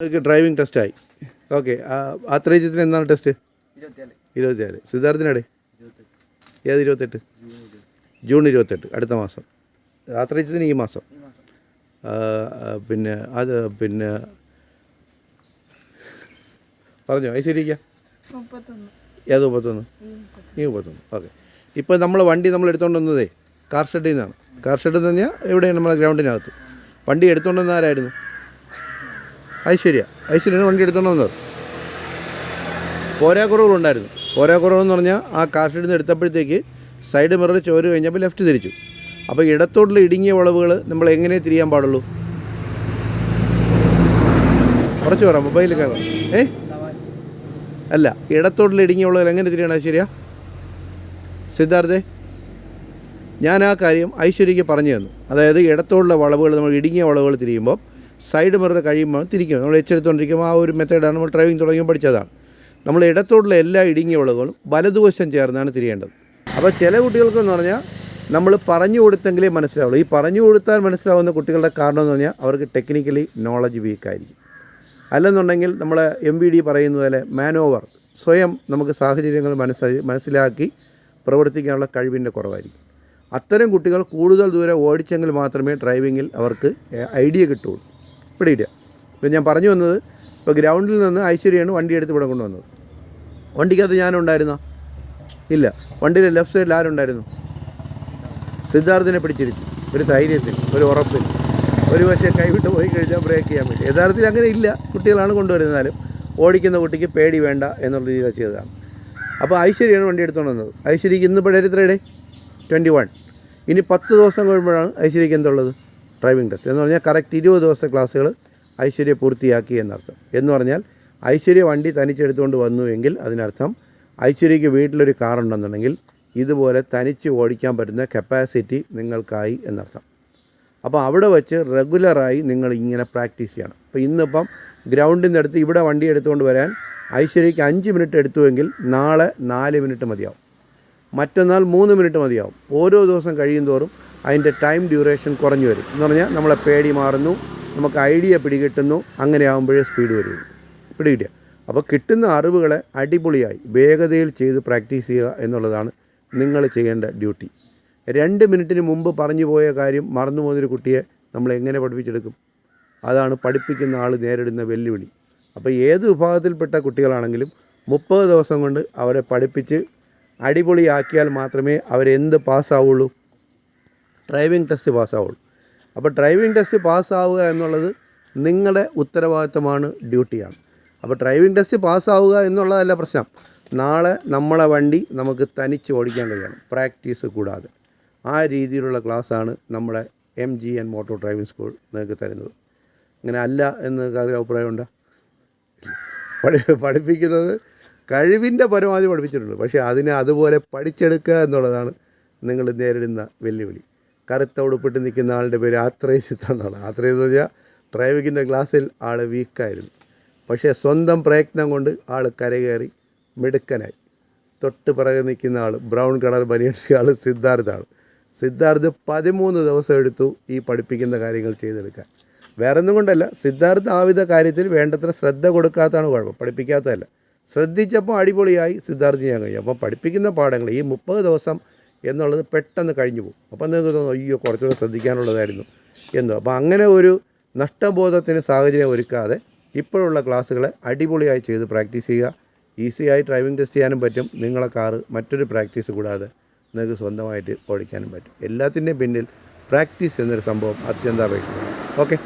നിങ്ങൾക്ക് driving ടെസ്റ്റായി. Okay. ആത്രേയത്തിന് എന്താണ് test? 24. സിദ്ധാർത്ഥിനാടെ ഏത് 28? ജൂൺ 28, അടുത്ത മാസം. ആത്രേയത്തിന് ഈ മാസം. പിന്നെ അത് പിന്നെ പറഞ്ഞോ ഐശ്വര്യക്കാം. ഏത് 31? ഈ 31. ഓക്കെ. ഇപ്പോൾ നമ്മൾ വണ്ടി എടുത്തുകൊണ്ട് വന്നതേ കാർ ഷെഡിൽ നിന്നാണ്. കാർ ഷെഡ് എന്ന് പറഞ്ഞാൽ എവിടെയാണ് നമ്മളെ ഗ്രൗണ്ടിനകത്ത്. വണ്ടി എടുത്തുകൊണ്ട് വന്ന ആരായിരുന്നു? ഐശ്വര്യയാണ് വണ്ടി എടുത്തുകൊണ്ട് വന്നത്. പോരാക്കുറവുകളുണ്ടായിരുന്നു. പോരാക്കുറവെന്ന് പറഞ്ഞാൽ ആ കാർ ഷെഡിൽ നിന്ന് എടുത്തപ്പോഴത്തേക്ക് സൈഡ് മിറർ ചോര് കഴിഞ്ഞപ്പോൾ ലെഫ്റ്റ് തിരിച്ചു. അപ്പോൾ ഇടത്തോട്ടുള്ള ഇടുങ്ങിയ വളവുകൾ നമ്മൾ എങ്ങനെ തിരിയാൻ പാടുള്ളൂ? കുറച്ച് പറ, മൊബൈലിൽ കാണാം. അല്ല, ഇടത്തോട്ടുള്ള ഇടുങ്ങിയ വളവുകൾ എങ്ങനെ തിരിയണം ഐശ്വര്യ? സിദ്ധാർത്ഥേ, ഞാൻ ആ കാര്യം ഐശ്വര്യയ്ക്ക് പറഞ്ഞു തന്നു. അതായത് ഇടത്തോടുള്ള വളവുകൾ, നമ്മൾ ഇടുങ്ങിയ വളവുകൾ തിരിയുമ്പോൾ സൈഡ് മിറർ കഴിയുമ്പോൾ തിരിക്കും. നമ്മൾ എച്ചെടുത്തുകൊണ്ടിരിക്കുമ്പോൾ ആ ഒരു മെത്തേഡാണ് നമ്മൾ ഡ്രൈവിംഗ് തുടങ്ങിയപ്പോൾ പഠിച്ചതാണ്. നമ്മൾ ഇടത്തോടുള്ള എല്ലാ ഇടുങ്ങിയ വളവുകളും വലതുവശം ചേർന്നാണ് തിരിയേണ്ടത്. അപ്പോൾ ചില കുട്ടികൾക്കെന്ന് പറഞ്ഞാൽ നമ്മൾ പറഞ്ഞു കൊടുത്തെങ്കിലേ മനസ്സിലാവുള്ളൂ. ഈ പറഞ്ഞു കൊടുത്താൽ മനസ്സിലാവുന്ന കുട്ടികളുടെ കാരണം എന്ന് പറഞ്ഞാൽ അവർക്ക് ടെക്നിക്കലി നോളജ് വീക്കായിരിക്കും. അല്ലെന്നുണ്ടെങ്കിൽ നമ്മൾ MVD പറയുന്നത് പോലെ മാനോവർ, സ്വയം നമുക്ക് സാഹചര്യങ്ങൾ മനസ്സിലാക്കി പ്രവർത്തിക്കാനുള്ള കഴിവിൻ്റെ കുറവായിരിക്കും. അത്തരം കുട്ടികൾ കൂടുതൽ ദൂരം ഓടിച്ചെങ്കിൽ മാത്രമേ ഡ്രൈവിങ്ങിൽ അവർക്ക് ഐഡിയ കിട്ടുള്ളൂ. പിടിയില്ല. ഇപ്പോൾ ഞാൻ പറഞ്ഞു വന്നത്, ഇപ്പോൾ ഗ്രൗണ്ടിൽ നിന്ന് ഐശ്വര്യയാണ് വണ്ടി എടുത്ത് ഇവിടെ കൊണ്ടുവന്നത്. വണ്ടിക്കകത്ത് ഞാനുണ്ടായിരുന്നോ? ഇല്ല. വണ്ടിയുടെ ലെഫ്റ്റ് സൈഡിൽ ആരുണ്ടായിരുന്നു? സിദ്ധാർത്ഥിനെ പിടിച്ചിരുത്തി. ഒരു ധൈര്യത്തിൽ, ഒരു ഉറപ്പിൽ. ഒരു പക്ഷേ കൈവിട്ട് പോയി കഴിഞ്ഞാൽ ബ്രേക്ക് ചെയ്യാൻ പറ്റും. യഥാർത്ഥത്തിൽ അങ്ങനെ ഇല്ല, കുട്ടികളാണ് കൊണ്ടുവരുന്നാലും ഓടിക്കുന്ന കുട്ടിക്ക് പേടി വേണ്ട എന്നുള്ള രീതിയിൽ ചെയ്തതാണ്. അപ്പോൾ ഐശ്വര്യയാണ് വണ്ടി എടുത്തുകൊണ്ട് വന്നത്. ഐശ്വര്യക്ക് ഇന്ന് ഇപ്പോൾ എത്രയുടെ 21. ഇനി 10 ദിവസം കഴിയുമ്പോഴാണ് ഐശ്വര്യക്ക് എന്തുള്ളത്? Driving test. എന്ന് പറഞ്ഞാൽ കറക്റ്റ് 20 ദിവസത്തെ ക്ലാസ്സുകൾ ഐശ്വര്യ പൂർത്തിയാക്കി എന്നർത്ഥം. എന്ന് പറഞ്ഞാൽ ഐശ്വര്യ വണ്ടി തനിച്ചെടുത്തുകൊണ്ട് വന്നുവെങ്കിൽ അതിനർത്ഥം ഐശ്വര്യയ്ക്ക് വീട്ടിലൊരു കാറുണ്ടെന്നുണ്ടെങ്കിൽ ഇതുപോലെ തനിച്ച് ഓടിക്കാൻ പറ്റുന്ന കപ്പാസിറ്റി നിങ്ങൾക്കായി എന്നർത്ഥം. അപ്പോൾ അവിടെ വെച്ച് റെഗുലറായി നിങ്ങൾ ഇങ്ങനെ പ്രാക്ടീസ് ചെയ്യണം. അപ്പോൾ ഇന്നിപ്പം ഗ്രൗണ്ടിൽ നിന്ന് എടുത്ത് ഇവിടെ വണ്ടി എടുത്തുകൊണ്ട് വരാൻ ഐശ്വര്യയ്ക്ക് 5 മിനിറ്റ് എടുത്തുവെങ്കിൽ നാളെ 4 മിനിറ്റ് മതിയാവും, മറ്റന്നാൾ 3 മിനിറ്റ് മതിയാവും. ഓരോ ദിവസം കഴിയും തോറും അതിൻ്റെ ടൈം ഡ്യൂറേഷൻ കുറഞ്ഞു വരും. എന്ന് പറഞ്ഞാൽ നമ്മളെ പേടി മാറുന്നു, നമുക്ക് ഐഡിയ പിടികിട്ടുന്നു. അങ്ങനെ ആകുമ്പോഴേ സ്പീഡ് വരുള്ളൂ. പിടികിട്ടുക. അപ്പോൾ കിട്ടുന്ന അറിവുകളെ അടിപൊളിയായി വേഗതയിൽ ചെയ്ത് പ്രാക്ടീസ് ചെയ്യുക എന്നുള്ളതാണ് നിങ്ങൾ ചെയ്യേണ്ട ഡ്യൂട്ടി. 2 മിനിറ്റിന് മുമ്പ് പറഞ്ഞു പോയ കാര്യം മറന്നു പോകുന്നൊരു കുട്ടിയെ നമ്മൾ എങ്ങനെ പഠിപ്പിച്ചെടുക്കും? അതാണ് പഠിപ്പിക്കുന്ന ആൾ നേരിടുന്ന വെല്ലുവിളി. അപ്പോൾ ഏത് വിഭാഗത്തിൽപ്പെട്ട കുട്ടികളാണെങ്കിലും 30 ദിവസം കൊണ്ട് അവരെ പഠിപ്പിച്ച് അടിപൊളിയാക്കിയാൽ മാത്രമേ അവരെന്ത് പാസ്സാവുള്ളൂ? Driving test പാസ്സാവുള്ളൂ. അപ്പോൾ ഡ്രൈവിംഗ് ടെസ്റ്റ് പാസ്സാവുക എന്നുള്ളത് നിങ്ങളുടെ ഉത്തരവാദിത്തമാണ്, ഡ്യൂട്ടിയാണ്. അപ്പോൾ ഡ്രൈവിംഗ് ടെസ്റ്റ് പാസ്സാവുക എന്നുള്ളതല്ല പ്രശ്നം. നാളെ നമ്മളെ വണ്ടി നമുക്ക് തനിച്ച് ഓടിക്കാൻ കഴിയണം, പ്രാക്ടീസ് കൂടാതെ. ആ രീതിയിലുള്ള ക്ലാസ്സാണ് നമ്മുടെ MGN മോട്ടോർ ഡ്രൈവിംഗ് സ്കൂൾ നിങ്ങൾക്ക് തരുന്നത്. അങ്ങനെ അല്ല എന്ന് നിങ്ങൾക്ക് അഭിപ്രായമുണ്ടോ? പഠിപ്പിക്കുന്നത് കഴിവിൻ്റെ പരമാവധി പഠിപ്പിച്ചിട്ടുണ്ട്. പക്ഷേ അതിനെ അതുപോലെ പഠിച്ചെടുക്കുക എന്നുള്ളതാണ് നിങ്ങൾ നേരിടുന്ന വെല്ലുവിളി. കറുത്ത ഉടുപ്പിട്ട് നിൽക്കുന്ന ആളുടെ പേര് ആത്രേയസിത്ത എന്നാണ്. ആത്രേയെന്ന് പറഞ്ഞാൽ ഡ്രൈവിങ്ങിൻ്റെ ക്ലാസ്സിൽ ആൾ വീക്കായിരുന്നു. പക്ഷേ സ്വന്തം പ്രയത്നം കൊണ്ട് ആൾ കരകയറി മിടുക്കനായി. തൊട്ട് പിറകെ നിൽക്കുന്ന ആൾ ബ്രൗൺ കളർ ബനിയൻ്റെ ആൾ സിദ്ധാർത്ഥാണ്. സിദ്ധാർത്ഥ് 13 ദിവസം എടുത്തു ഈ പഠിപ്പിക്കുന്ന കാര്യങ്ങൾ ചെയ്തെടുക്കാൻ. വേറെ ഒന്നും കൊണ്ടല്ല, സിദ്ധാർത്ഥ് ആവിധ കാര്യത്തിൽ വേണ്ടത്ര ശ്രദ്ധ കൊടുക്കാത്തതാണ് കുഴപ്പം, പഠിപ്പിക്കാത്തതല്ല. ശ്രദ്ധിച്ചപ്പോൾ അടിപൊളിയായി സിദ്ധാർത്ഥ് ചെയ്യാൻ കഴിയും. അപ്പം പഠിപ്പിക്കുന്ന പാഠങ്ങൾ ഈ 30 ദിവസം എന്നുള്ളത് പെട്ടെന്ന് കഴിഞ്ഞു പോകും. അപ്പം നിങ്ങൾക്ക് തോന്നും അയ്യോ കുറച്ചുകൂടെ ശ്രദ്ധിക്കാനുള്ളതായിരുന്നു എന്തോ. അപ്പോൾ അങ്ങനെ ഒരു നഷ്ടബോധത്തിന് സാഹചര്യം ഒരുക്കാതെ ഇപ്പോഴുള്ള ക്ലാസ്സുകളെ അടിപൊളിയായി ചെയ്ത് പ്രാക്ടീസ് ചെയ്യുക. ഈസിയായി ഡ്രൈവിംഗ് ടെസ്റ്റ് ചെയ്യാനും പറ്റും. നിങ്ങളെ കാറ് മറ്റൊരു പ്രാക്ടീസ് കൂടാതെ നിങ്ങൾക്ക് സ്വന്തമായിട്ട് ഓടിക്കാനും പറ്റും. എല്ലാത്തിൻ്റെയും പിന്നിൽ പ്രാക്ടീസ് എന്നൊരു സംഭവം അത്യന്താപേക്ഷിതമാണ്. ഓക്കെ.